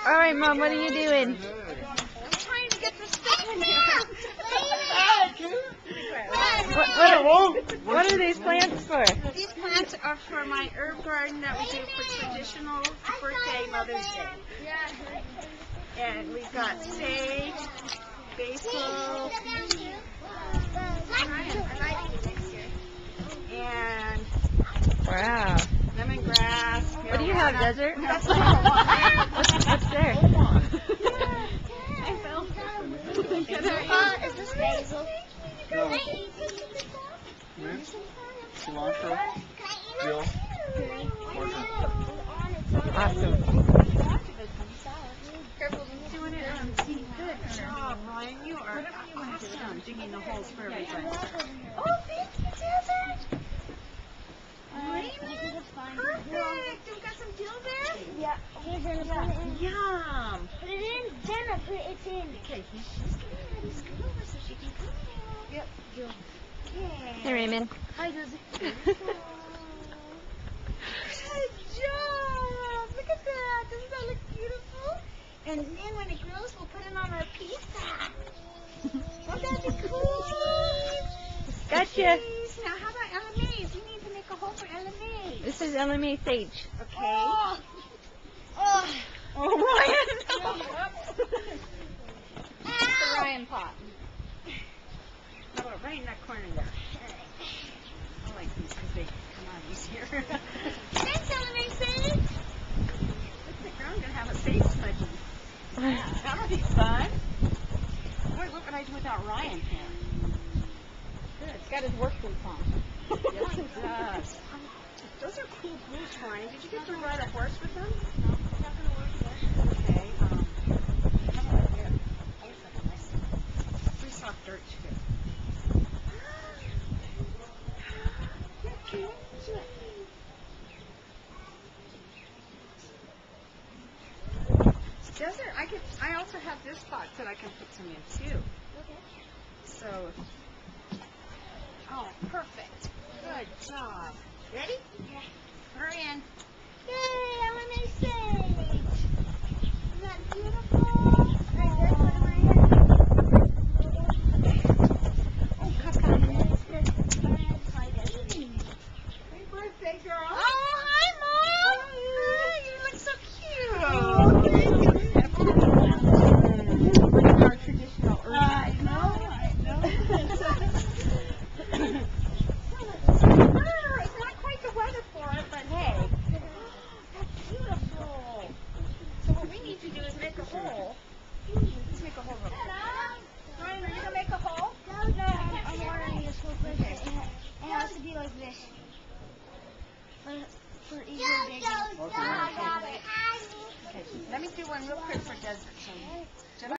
All right, Mom, what are you doing? I'm trying to get this stuff in here. What are these plants for? These plants are for my herb garden that we do for traditional birthday, Mother's Day. And we've got sage, basil, and Wow. lemongrass. What do you have, Desert? What's there? Is this basil? No. Mint, cilantro, dill, marjoram. Awesome. Doing it. Good job, Ryan. You are awesome digging the holes for everybody. Oh, thank you, Desert. Perfect. We've got some dill there. Yeah. Here's Jenna. Put it in. Yum. Put it in. Jenna, put it in. Okay, she's getting ready to scoot over so she can come out. Yep. Jill. Okay. Hey, Raymond. Hi, Desert. Good job. Look at that. Doesn't that look beautiful? And then when it grows, we'll put it on our pizza. Won't that be cool? Gotcha. Now, how about LMAs? We need to make a hole for LMAs. This is LMA sage. Okay. Oh. Ryan. The Ryan pot. How about right in that corner there? I like these because they come out easier. Thanks, LMA sage. Looks like I'm going to have a sage smudgy. That'll be fun. Boy, what would I do without Ryan here? Good. He's got his work boots on. Yes, it does. Those are cool boots, Ryan. Did you get to ride a horse with them? No, it's not going to work there. Okay. How about here? Here's like a nice free soft dirt too. Desert, I also have this box that I can put some in too. Okay. So, oh, perfect. Good job. Ready? Yeah. We're in. Yay, LMA sage. Isn't that beautiful? Right there, put it right Oh, Papa. Hi, Desert. Happy birthday, girl. Oh, hi, Mom. Hi, you look so cute. Oh, thank you. Look at our traditional herb. I know. It's not quite the weather for it, but hey. That's beautiful. So what we need to do is make a hole. Let's make a hole real quick. Ryan, are you going to make a hole? No, I'm ordering this whole place. Okay. It has to be like this. For easier digging. Okay. I got it. Okay, let me do one real quick for Desert. So